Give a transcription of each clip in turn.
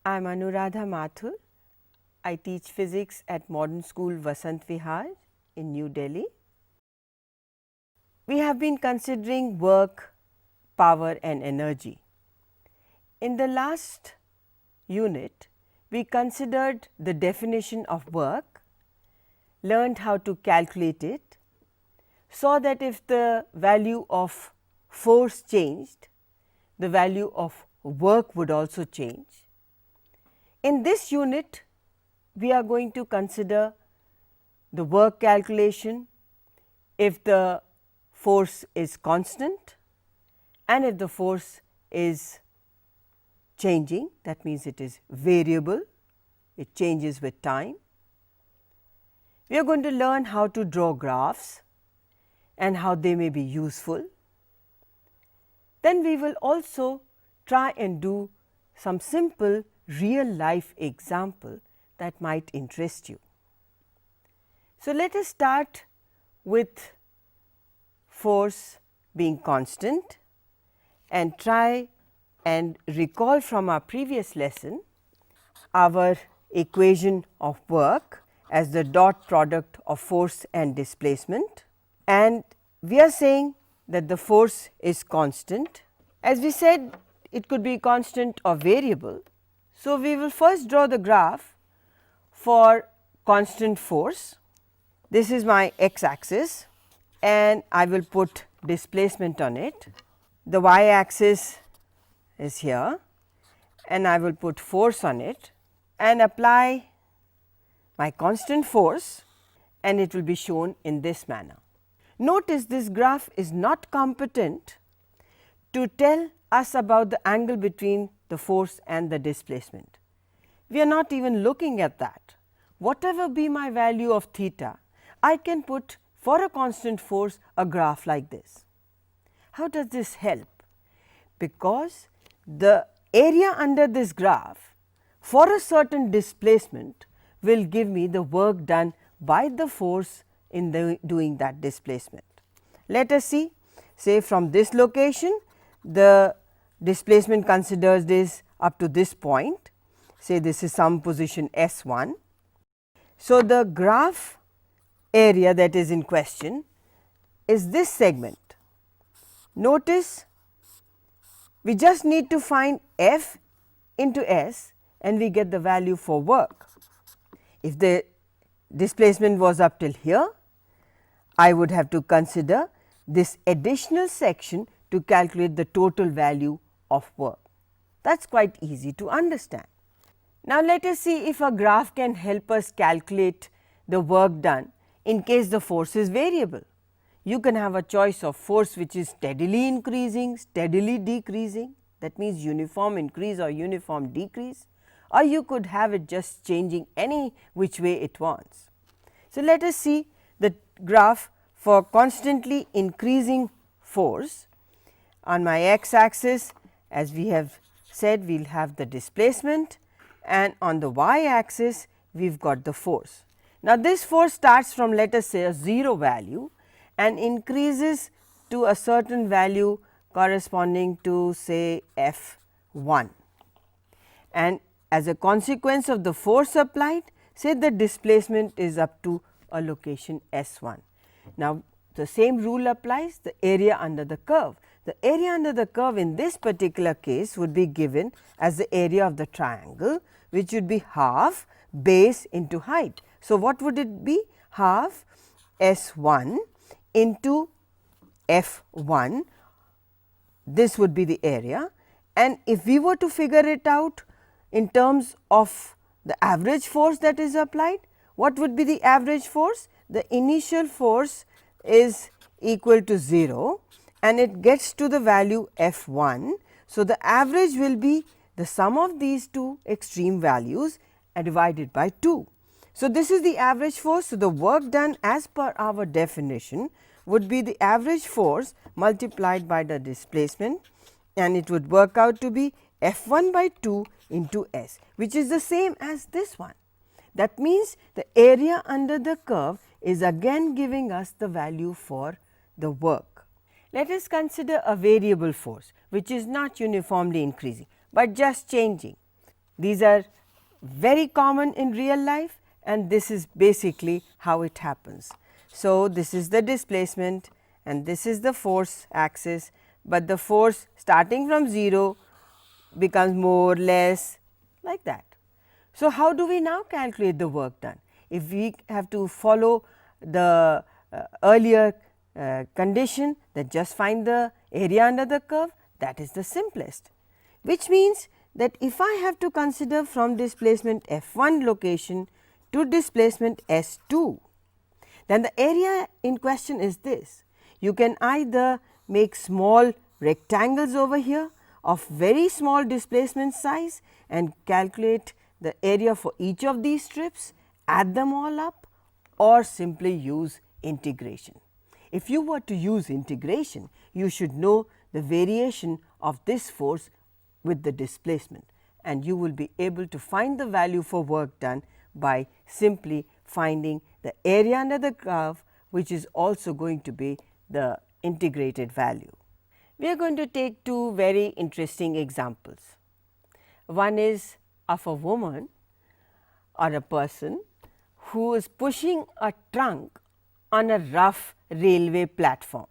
I am Anuradha Mathur. I teach physics at Modern School Vasant Vihar in New Delhi. We have been considering work, power and energy. In the last unit, we considered the definition of work, learned how to calculate it, saw that if the value of force changed, the value of work would also change. In this unit, we are going to consider the work calculation if the force is constant and if the force is changing, that means it is variable, it changes with time. We are going to learn how to draw graphs and how they may be useful. Then we will also try and do some simple real life example that might interest you. So, let us start with force being constant and try and recall from our previous lesson our equation of work as the dot product of force and displacement, and we are saying that the force is constant. As we said, it could be constant or variable. So, we will first draw the graph for constant force. This is my x axis and I will put displacement on it. The y axis is here and I will put force on it and apply my constant force, and it will be shown in this manner. Notice this graph is not competent to tell us about the angle between the force and the displacement. We are not even looking at that. Whatever be my value of theta, I can put for a constant force a graph like this. How does this help? Because the area under this graph for a certain displacement will give me the work done by the force in doing that displacement. Let us see, say from this location the displacement considers this up to this point, say this is some position S1. So, the graph area that is in question is this segment. Notice we just need to find F into S and we get the value for work. If the displacement was up till here, I would have to consider this additional section to calculate the total value of work. That is quite easy to understand. Now, let us see if a graph can help us calculate the work done in case the force is variable. You can have a choice of force which is steadily increasing, steadily decreasing, that means uniform increase or uniform decrease, or you could have it just changing any which way it wants. So, let us see the graph for constantly increasing force. On my x axis, as we have said, we will have the displacement, and on the y axis we have got the force. Now, this force starts from, let us say, a 0 value and increases to a certain value corresponding to say F1, and as a consequence of the force applied, say the displacement is up to a location S1. Now, the same rule applies, the area under the curve. The area under the curve in this particular case would be given as the area of the triangle, which would be half base into height. So, what would it be? Half S1 into F1, this would be the area, and if we were to figure it out in terms of the average force that is applied, what would be the average force? The initial force is equal to 0 and it gets to the value F1. So, the average will be the sum of these two extreme values and divided by 2. So, this is the average force. So, the work done as per our definition would be the average force multiplied by the displacement, and it would work out to be F1 by 2 into S, which is the same as this one. That means, the area under the curve is again giving us the value for the work. Let us consider a variable force which is not uniformly increasing, but just changing. These are very common in real life, and this is basically how it happens. So, this is the displacement and this is the force axis, but the force starting from 0 becomes more, less, like that. So, how do we now calculate the work done? If we have to follow the earlier condition, that just find the area under the curve, that is the simplest, which means that if I have to consider from displacement F1 location to displacement S2, then the area in question is this. You can either make small rectangles over here of very small displacement size and calculate the area for each of these strips, add them all up, or simply use integration. If you were to use integration, you should know the variation of this force with the displacement, and you will be able to find the value for work done by simply finding the area under the curve, which is also going to be the integrated value. We are going to take two very interesting examples. One is of a woman or a person who is pushing a trunk on a rough railway platform.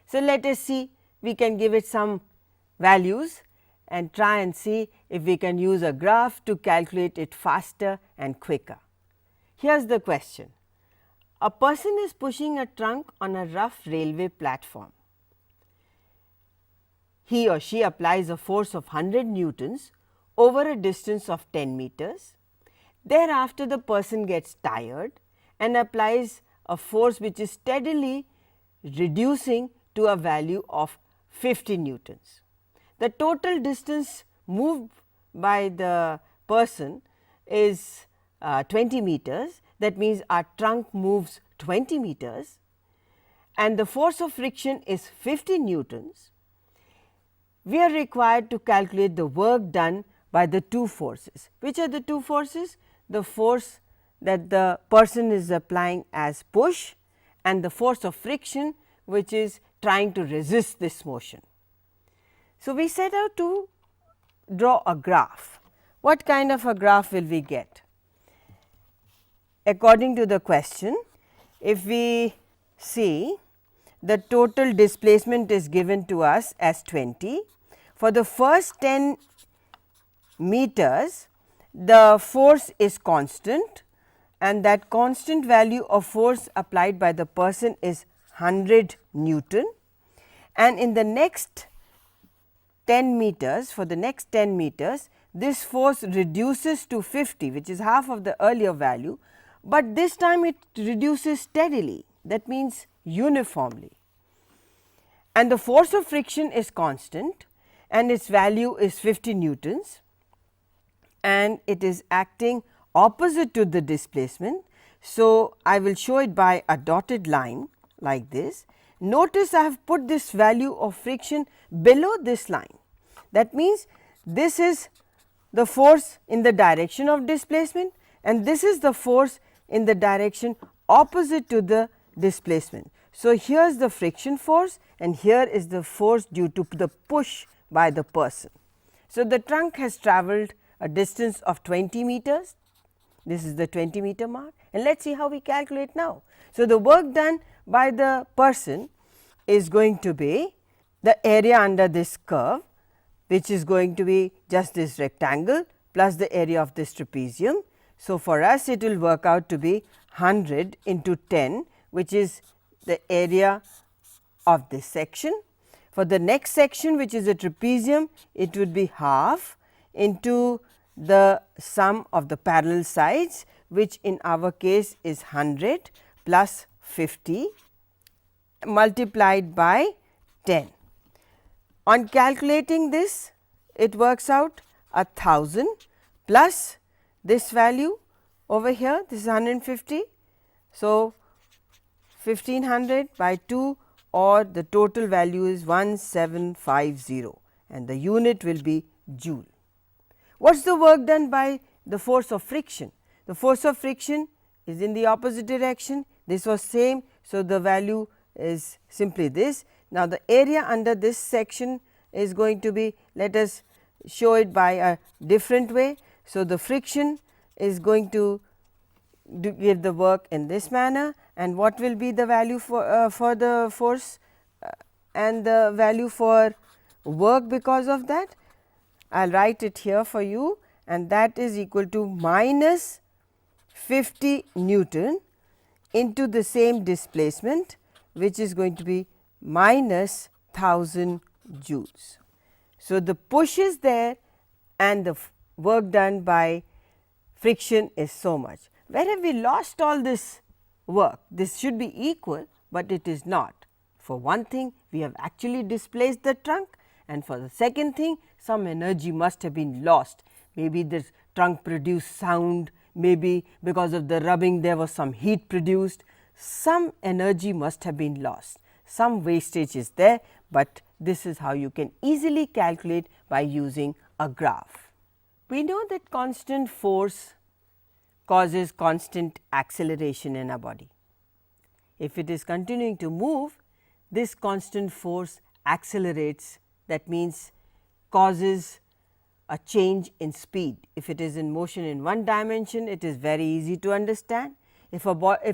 So, let us see, we can give it some values and try and see if we can use a graph to calculate it faster and quicker. Here is the question. A person is pushing a trunk on a rough railway platform. He or she applies a force of 100 newtons over a distance of 10 meters. Thereafter, the person gets tired and applies a force which is steadily reducing to a value of 50 newtons. The total distance moved by the person is 20 meters. That means, our trunk moves 20 meters and the force of friction is 50 newtons. We are required to calculate the work done by the two forces. Which are the two forces? The force that the person is applying as push and the force of friction, which is trying to resist this motion. So, we set out to draw a graph. What kind of a graph will we get? According to the question, if we see, the total displacement is given to us as 20. For the first 10 meters, the force is constant, and that constant value of force applied by the person is 100 Newton, and in the next 10 meters, for the next 10 meters, this force reduces to 50, which is half of the earlier value, but this time it reduces steadily, that means uniformly, and the force of friction is constant and its value is 50 newtons, and it is acting opposite to the displacement. So, I will show it by a dotted line like this. Notice I have put this value of friction below this line. That means, this is the force in the direction of displacement and this is the force in the direction opposite to the displacement. So, here is the friction force and here is the force due to the push by the person. So, the trunk has travelled a distance of 20 meters. This is the 20 meter mark, and let us see how we calculate now. So, the work done by the person is going to be the area under this curve, which is going to be just this rectangle plus the area of this trapezium. So, for us it will work out to be 100 into 10, which is the area of this section. For the next section, which is a trapezium, it would be half into the sum of the parallel sides, which in our case is 100 plus 50 multiplied by 10. On calculating this, it works out 1000 plus this value over here, this is 150. So, 1500 by 2, or the total value is 1750 and the unit will be joule. What is the work done by the force of friction? The force of friction is in the opposite direction, this was same. So, the value is simply this. Now, the area under this section is going to be, let us show it by a different way. So, the friction is going to give the work in this manner, and what will be the value for the force and the value for work because of that? I will write it here for you, and that is equal to minus 50 Newton into the same displacement, which is going to be minus 1000 joules. So, the push is there and the work done by friction is so much. Where have we lost all this work? This should be equal, but it is not. For one thing, we have actually displaced the trunk, and for the second thing, some energy must have been lost. Maybe the trunk produced sound, maybe because of the rubbing there was some heat produced. Some energy must have been lost. Some wastage is there, but this is how you can easily calculate by using a graph. We know that constant force causes constant acceleration in a body. If it is continuing to move, this constant force accelerates, that means causes a change in speed. If it is in motion in one dimension, it is very easy to understand. If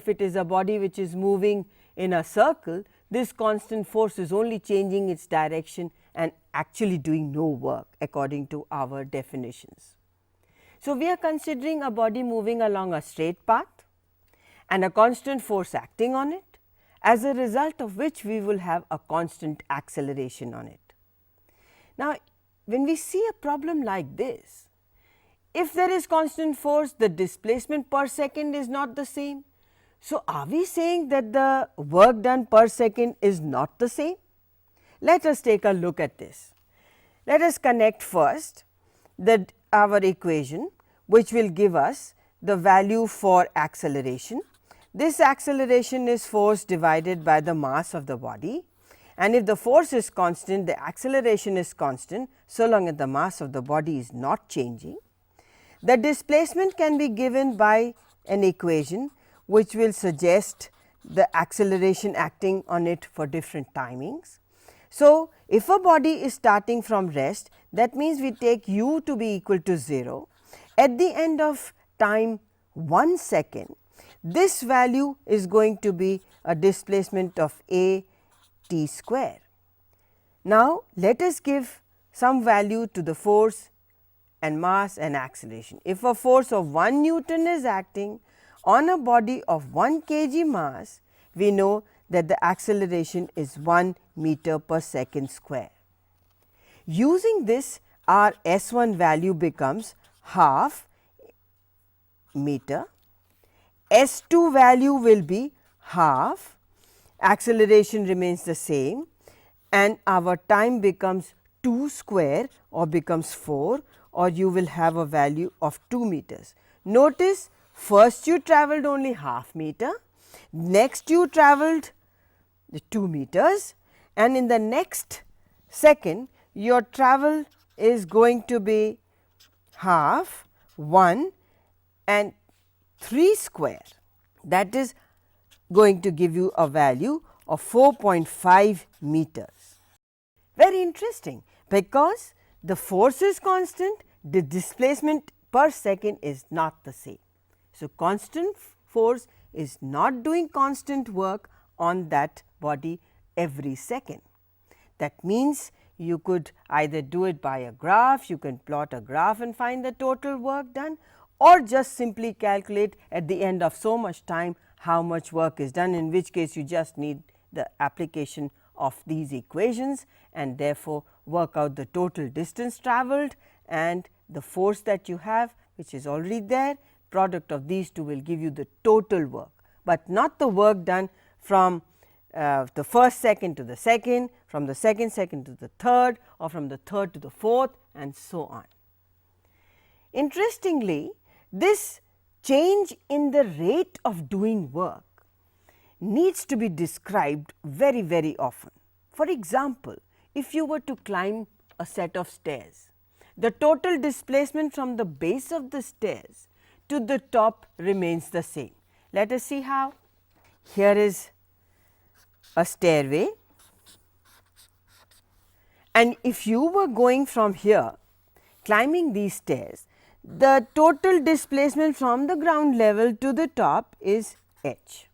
it is a body which is moving in a circle, this constant force is only changing its direction and actually doing no work according to our definitions. So, we are considering a body moving along a straight path and a constant force acting on it, as a result of which we will have a constant acceleration on it. Now, when we see a problem like this, if there is constant force, the displacement per second is not the same. So, are we saying that the work done per second is not the same? Let us take a look at this. Let us connect first our equation, which will give us the value for acceleration. This acceleration is force divided by the mass of the body, and if the force is constant, the acceleration is constant, so long as the mass of the body is not changing. The displacement can be given by an equation which will suggest the acceleration acting on it for different timings. So, if a body is starting from rest, that means we take u to be equal to 0. At the end of time 1 second, this value is going to be a displacement of a t square. Now, let us give some value to the force and mass and acceleration. If a force of 1 Newton is acting on a body of 1 kg mass, we know that the acceleration is 1 meter per second square. Using this, our S1 value becomes half meter, S2 value will be half, acceleration remains the same, and our time becomes 2 square or becomes 4, or you will have a value of 2 meters. Notice, first you travelled only half meter, next you travelled 2 meters, and in the next second your travel is going to be half, 1 and 3 square, that is going to give you a value of 4.5 meters. Very interesting, because the force is constant, the displacement per second is not the same. So, constant force is not doing constant work on that body every second. That means, you could either do it by a graph, you can plot a graph and find the total work done, or just simply calculate at the end of so much time how much work is done, in which case you just need the application of these equations and therefore, work out the total distance travelled and the force that you have, which is already there. Product of these two will give you the total work, but not the work done from the first second to the second, from the second second to the third, or from the third to the fourth, and so on. Interestingly, this change in the rate of doing work needs to be described very, very often. For example, if you were to climb a set of stairs, the total displacement from the base of the stairs to the top remains the same. Let us see how. Here is a stairway, and if you were going from here climbing these stairs, the total displacement from the ground level to the top is h,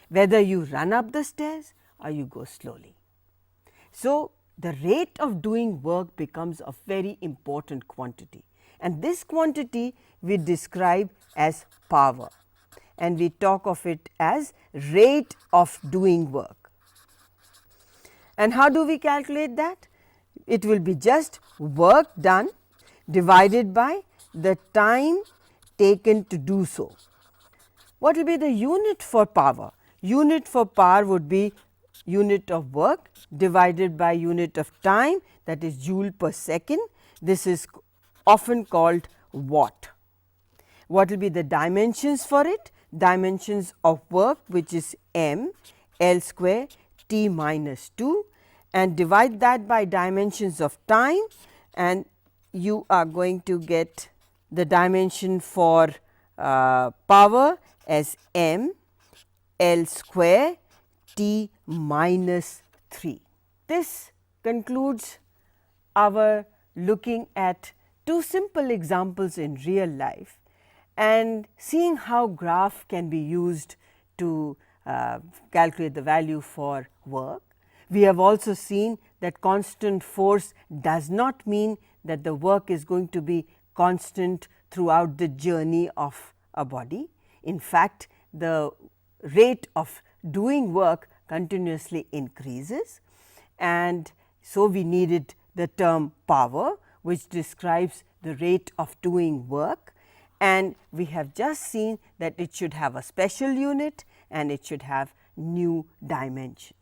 whether you run up the stairs or you go slowly. So, the rate of doing work becomes a very important quantity, and this quantity we describe as power, and we talk of it as rate of doing work. And how do we calculate that? It will be just work done divided by the time taken to do so. What will be the unit for power? Unit for power would be unit of work divided by unit of time, that is joule per second. This is often called watt. What will be the dimensions for it? Dimensions of work, which is m L square T minus 2, and divide that by dimensions of time, and you are going to get the dimension for power as m L square T minus 3. This concludes our looking at two simple examples in real life and seeing how graph can be used to calculate the value for work. We have also seen that constant force does not mean that the work is going to be constant throughout the journey of a body. In fact, the rate of doing work continuously increases, and so we needed the term power, which describes the rate of doing work, and we have just seen that it should have a special unit and it should have new dimension.